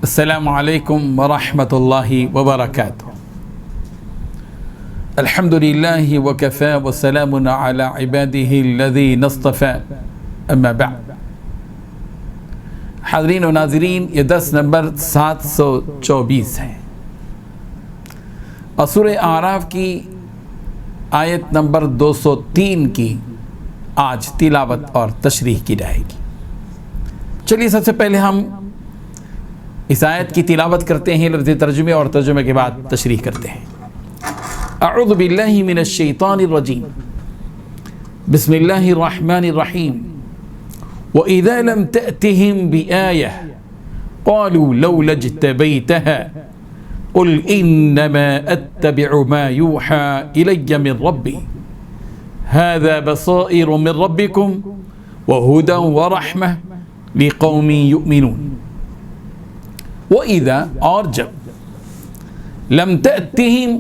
السلام علیکم ورحمۃ اللہ وبرکاتہ. الحمد للہ وکفی وسلام علی عباده الذین اصطفی، اما بعد. حاضرین و ناظرین، یہ درس نمبر 724 ہے اور سورہ اعراف کی آیت نمبر 203 کی آج تلاوت اور تشریح کی جائے گی. چلیے سب سے پہلے ہم اس آیت کی تلاوت کرتے ہیں لفظ ترجمے، اور ترجمے کے بعد تشریح کرتے ہیں. اعوذ باللہ من الشیطان الرجیم، بسم اللہ الرحمن الرحیم. وَإِذَا لَمْ تَأْتِهِمْ بِآيَةٍ قَالُوا لَوْلَا اجْتَبَيْتَهَا قُلْ إِنَّمَا أَتَّبِعُ مَا يُوحَى إِلَيَّ مِنْ رَبِّي هَذَا بَصَائِرُ مِنْ رَبِّكُمْ وَهُدًى وَرَحْمَةً لِقَوْمٍ يُؤْمِنُونَ. وَإِذَا، اور جب، لَمْ تَأْتِهِمْ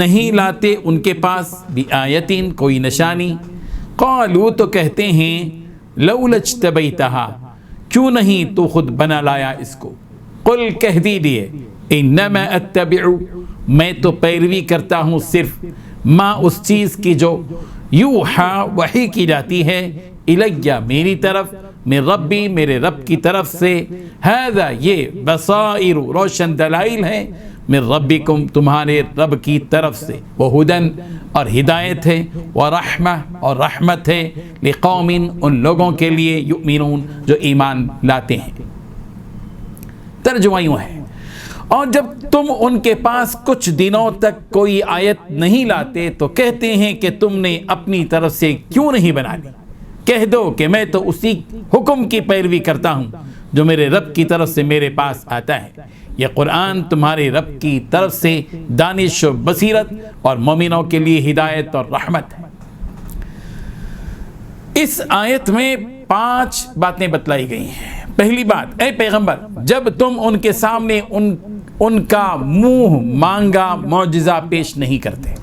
نہیں لاتے ان کے پاس، بِآیَةٍ کوئی نشانی، قالوا تو کہتے ہیں، لولا اجتبیتها کیوں نہیں تو خود بنا لایا اس کو. قل کہہ دیجئے، انما اتبع میں تو پیروی کرتا ہوں صرف، ما اس چیز کی جو یوحا وحی کی جاتی ہے، الیہ میری طرف، من ربی میرے رب کی طرف سے، ھذا یہ، بصائر روشن دلائل ہیں، من ربکم تمہارے رب کی طرف سے، وہدن اور ہدایت ہے، ورحمہ اور رحمت ہے، لقوم ان لوگوں کے لیے، یؤمنون جو ایمان لاتے ہیں. ترجمہ یوں ہے، اور جب تم ان کے پاس کچھ دنوں تک کوئی آیت نہیں لاتے تو کہتے ہیں کہ تم نے اپنی طرف سے کیوں نہیں بنا لی. کہہ دو کہ میں تو اسی حکم کی پیروی کرتا ہوں جو میرے رب کی طرف سے میرے پاس آتا ہے. یہ قرآن تمہارے رب کی طرف سے دانش و بصیرت اور مومنوں کے لیے ہدایت اور رحمت ہے. اس آیت میں 5 باتیں بتلائی گئی ہیں. پہلی بات، اے پیغمبر، جب تم ان کے سامنے ان کا منہ مانگا معجزہ پیش نہیں کرتے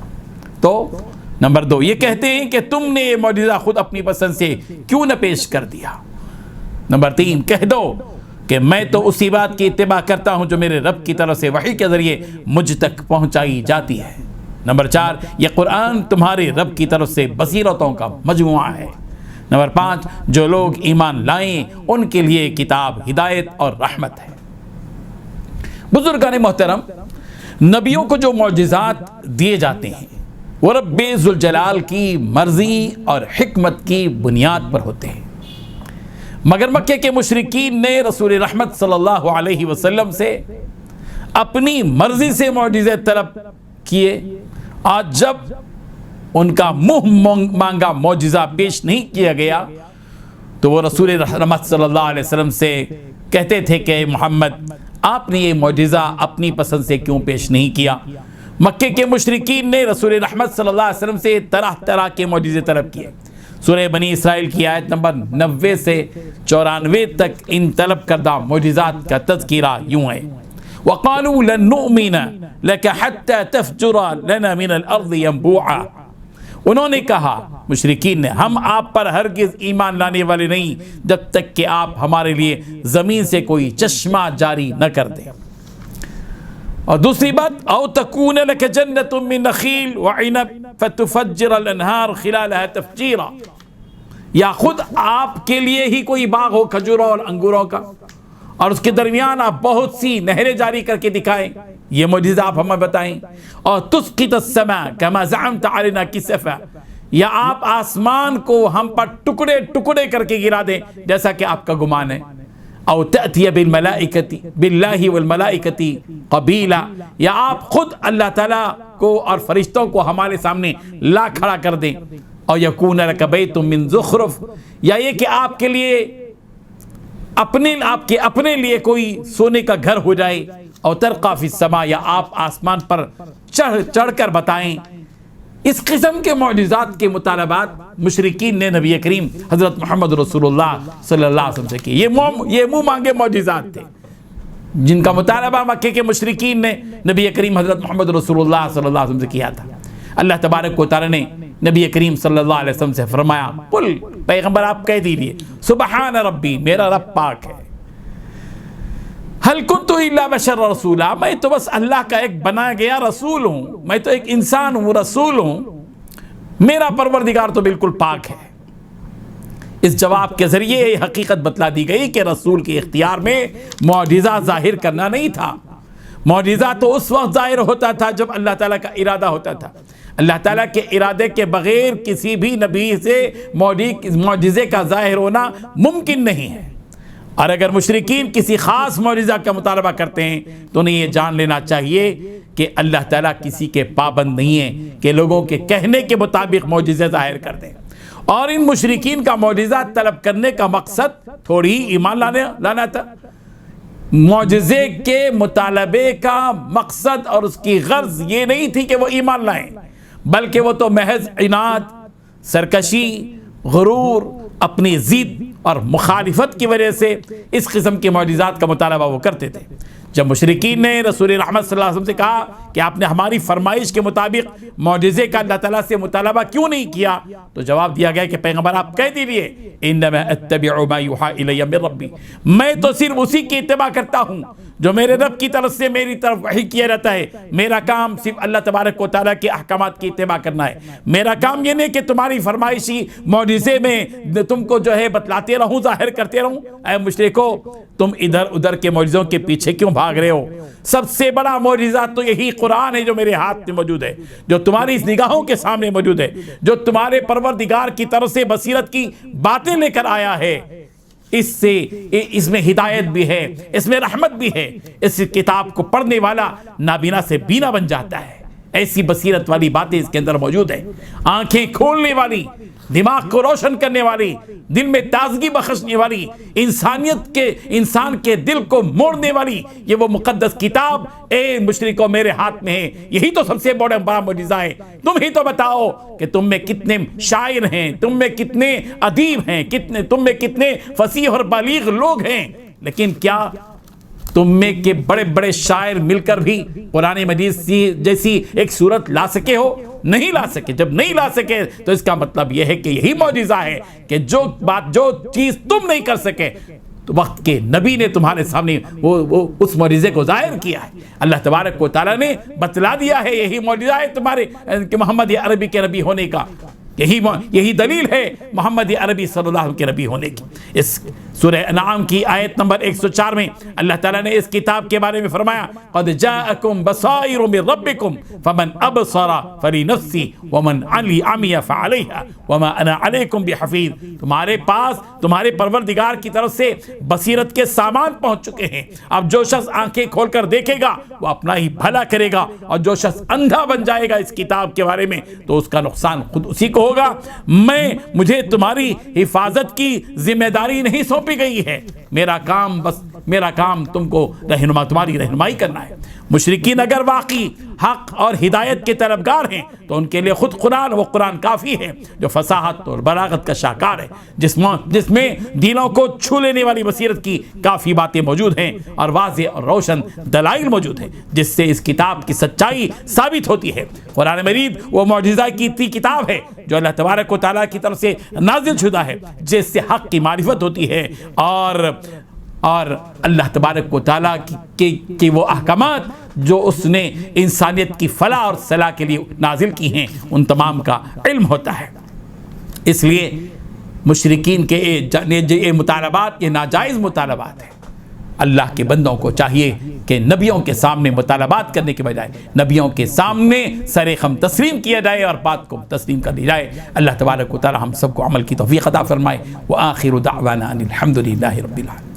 تو نمبر 2 یہ کہتے ہیں کہ تم نے یہ معجزہ خود اپنی پسند سے کیوں نہ پیش کر دیا. نمبر 3 کہہ دو کہ میں تو اسی بات کی اتباع کرتا ہوں جو میرے رب کی طرف سے وحی کے ذریعے مجھ تک پہنچائی جاتی ہے. نمبر 4 یہ قرآن تمہارے رب کی طرف سے بصیرتوں کا مجموعہ ہے. نمبر 5 جو لوگ ایمان لائیں ان کے لیے کتاب ہدایت اور رحمت ہے. بزرگان محترم، نبیوں کو جو معجزات دیے جاتے ہیں وہ رب ذوالجلال کی مرضی اور حکمت کی بنیاد پر ہوتے ہیں، مگر مکے کے مشرکین نے رسول رحمت صلی اللہ علیہ وسلم سے اپنی مرضی سے معجزے طلب کیے، آج جب ان کا منہ مانگا معجزہ پیش نہیں کیا گیا تو وہ رسول رحمت صلی اللہ علیہ وسلم سے کہتے تھے کہ محمد آپ نے یہ معجزہ اپنی پسند سے کیوں پیش نہیں کیا. مکے کے مشرکین نے رسول رحمت صلی اللہ علیہ وسلم سے طرح طرح کے معجزے طلب کیے. سورہ بنی اسرائیل کی آیت نمبر 90 سے 94 تک ان طلب کردہ معجزات کا تذکرہ یوں ہے، وَقَالُوا لَن نُؤْمِنَ لَكَ حَتَّى تَفْجُرَ لَنَا مِنَ الْأَرْضِ يَنبُوعًا. انہوں نے کہا، مشرکین نے، ہم آپ پر ہرگز ایمان لانے والے نہیں جب تک کہ آپ ہمارے لیے زمین سے کوئی چشمہ جاری نہ کر دیں. اور دوسری بات، او تکون لک جنت من نخیل وعنب فتفجر الانہار خلالها تفجیرا، یا خود آپ کے لیے ہی کوئی باغ ہو کھجوروں اور انگوروں کا اور اس کے درمیان آپ بہت سی نہریں جاری کر کے دکھائیں. یہ معجزہ آپ ہمیں بتائیں. اور تسقط السماء كما زعمت علينا كسفا، یا آپ آسمان کو ہم پر ٹکڑے ٹکڑے کر کے گرا دیں جیسا کہ آپ کا گمان ہے. او تأتی باللہ والملائکۃ قبیلا، یا آپ خود اللہ تعالیٰ کو اور فرشتوں کو ہمارے سامنے لا کھڑا کر دیں. اور یکون لک بیت من زخرف، یا یہ کہ آپ کے لیے آپ کے اپنے لیے کوئی سونے کا گھر ہو جائے. اور ترقی فی السماء، یا آپ آسمان پر چڑھ کر بتائیں. اس قسم کے معجزات کے مطالبات مشرکین نے نبی کریم حضرت محمد رسول اللہ صلی اللہ علیہ وسلم سے کی. یہ منہ مانگے معجزات تھے جن کا مطالبہ مکے کے مشرکین نے نبی کریم حضرت محمد رسول اللہ صلی اللہ علیہ وسلم سے کیا تھا. اللہ تبارک و تعالی نے نبی کریم صلی اللہ علیہ وسلم سے فرمایا، قل پیغمبر آپ کہہ دیجئے سبحان ربی، میرا رب پاک ہے، حل کنت الا بشر رسولا، میں تو بس اللہ کا ایک بنا گیا رسول ہوں، میں تو ایک انسان ہوں، رسول ہوں، میرا پروردگار تو بالکل پاک ہے۔ اس جواب کے ذریعے یہ حقیقت بتلا دی گئی کہ رسول کے اختیار میں معجزہ ظاہر کرنا نہیں تھا۔ معجزہ تو اس وقت ظاہر ہوتا تھا جب اللہ تعالیٰ کا ارادہ ہوتا تھا۔ اللہ تعالیٰ کے ارادے کے بغیر کسی بھی نبی سے معجزے کا ظاہر ہونا ممکن نہیں ہے۔ اور اگر مشرکین کسی خاص معجزہ کا مطالبہ کرتے ہیں تو انہیں یہ جان لینا چاہیے کہ اللہ تعالیٰ کسی کے پابند نہیں ہے کہ لوگوں کے کہنے کے مطابق معجزے ظاہر کر دیں۔ اور ان مشرکین کا معجزہ طلب کرنے کا مقصد تھوڑی ایمان لانا تھا۔ معجزے کے مطالبے کا مقصد اور اس کی غرض یہ نہیں تھی کہ وہ ایمان لائیں، بلکہ وہ تو محض عناد، سرکشی، غرور، اپنی ضد اور مخالفت کی وجہ سے اس قسم کے معجزات کا مطالبہ وہ کرتے تھے۔ جب مشرکین نے رسول رحمت صلی اللہ علیہ وسلم سے کہا کہ آپ نے ہماری فرمائش کے مطابق معجزے کا اللہ تعالیٰ سے مطالبہ کیوں نہیں کیا، تو جواب دیا گیا کہ پیغمبر آپ کہہ دیجئے انما اتبع ما یوحی الی من ربی، میں تو صرف اسی کی اتباع کرتا ہوں جو میرے رب کی طرف سے میری طرف وحی کیا جاتا ہے۔ میرا کام صرف اللہ تبارک و تعالیٰ کے احکامات کی اتباع کرنا ہے۔ میرا کام یہ نہیں کہ تمہاری فرمائشی معجزے میں تم کو جو ہے بتلاتے رہوں، ظاہر کرتے رہوں۔ اے مشرکو، تم ادھر ادھر کے معجزوں کے پیچھے کیوں بھاگ رہے ہو؟ سب سے بڑا معجزہ تو یہی قرآن ہے جو میرے ہاتھ میں موجود ہے، جو تمہاری اس نگاہوں کے سامنے موجود ہے، جو تمہارے پروردگار کی طرف سے بصیرت کی باتیں لے کر آیا ہے۔ اس میں ہدایت بھی ہے، اس میں رحمت بھی ہے۔ اس کتاب کو پڑھنے والا نابینا سے بینا بن جاتا ہے۔ ایسی بصیرت والی باتیں اس کے اندر موجود ہیں، آنکھیں کھولنے والی، دماغ کو روشن کرنے والی، دل میں تازگی بخشنے والی، انسان کے دل کو موڑنے والی یہ وہ مقدس کتاب اے مشرکو میرے ہاتھ میں ہے۔ یہی تو سب سے بڑا معجزہ ہے۔ تم ہی تو بتاؤ کہ تم میں کتنے شاعر ہیں، تم میں کتنے ادیب ہیں، تم میں کتنے فصیح اور بلیغ لوگ ہیں، لیکن کیا تم میں کے بڑے بڑے شاعر مل کر بھی قرآن مجید جیسی ایک صورت لا سکے ہو؟ نہیں لا سکے۔ جب نہیں لا سکے تو اس کا مطلب یہ ہے کہ یہی معجزہ ہے کہ جو چیز تم نہیں کر سکے تو وقت کے نبی نے تمہارے سامنے وہ اس معجزے کو ظاہر کیا ہے۔ اللہ تبارک و تعالیٰ نے بتلا دیا ہے، یہی معجزہ ہے تمہارے کہ محمد عربی کے نبی ہونے کا۔ یہی دلیل ہے محمد عربی صلی اللہ علیہ وسلم کے نبی ہونے کی۔ اس سورہ انعام کی آیت نمبر 104 میں اللہ تعالیٰ نے اس کتاب کے بارے میں فرمایا قد جاءکم بصائر من ربکم فمن ابصر فلنفسہ ومن عمی فعلیہا وما انا علیکم بحفیظ۔ تمہارے پاس تمہارے پروردگار کی طرف سے بصیرت کے سامان پہنچ چکے ہیں۔ اب جو شخص آنکھیں کھول کر دیکھے گا وہ اپنا ہی بھلا کرے گا، اور جو شخص اندھا بن جائے گا اس کتاب کے بارے میں تو اس کا نقصان خود اسی کو ہوگا۔ مجھے تمہاری حفاظت کی ذمہ داری نہیں سونپی گئی ہے، میرا کام تم کو تمہاری رہنمائی کرنا ہے۔ مشرکین اگر واقعی حق اور ہدایت کے طلبگار ہیں تو ان کے لیے خود قرآن کافی ہے، جو فصاحت اور بلاغت کا شاہکار ہے، جس میں دلوں کو چھو لینے والی بصیرت کی کافی باتیں موجود ہیں اور واضح اور روشن دلائل موجود ہیں جس سے اس کتاب کی سچائی ثابت ہوتی ہے۔ قرآن مجید وہ معجزہ کی کتاب ہے جو اللہ تبارک و تعالیٰ کی طرف سے نازل شدہ ہے، جس سے حق کی معرفت ہوتی ہے اور اللہ تبارک و تعالیٰ کی وہ احکامات جو اس نے انسانیت کی فلاح اور صلاح کے لیے نازل کی ہیں ان تمام کا علم ہوتا ہے۔ اس لیے مشرکین کے یہ مطالبات یہ ناجائز مطالبات ہیں۔ اللہ کے بندوں کو چاہیے کہ نبیوں کے سامنے مطالبات کرنے کے بجائے نبیوں کے سامنے سر خم تسلیم کیا جائے اور بات کو تسلیم کر لی جائے۔ اللہ تبارک و تعالی ہم سب کو عمل کی توفیق عطا فرمائے۔ وآخر دعوانا ان الحمد للہ رب العالمین۔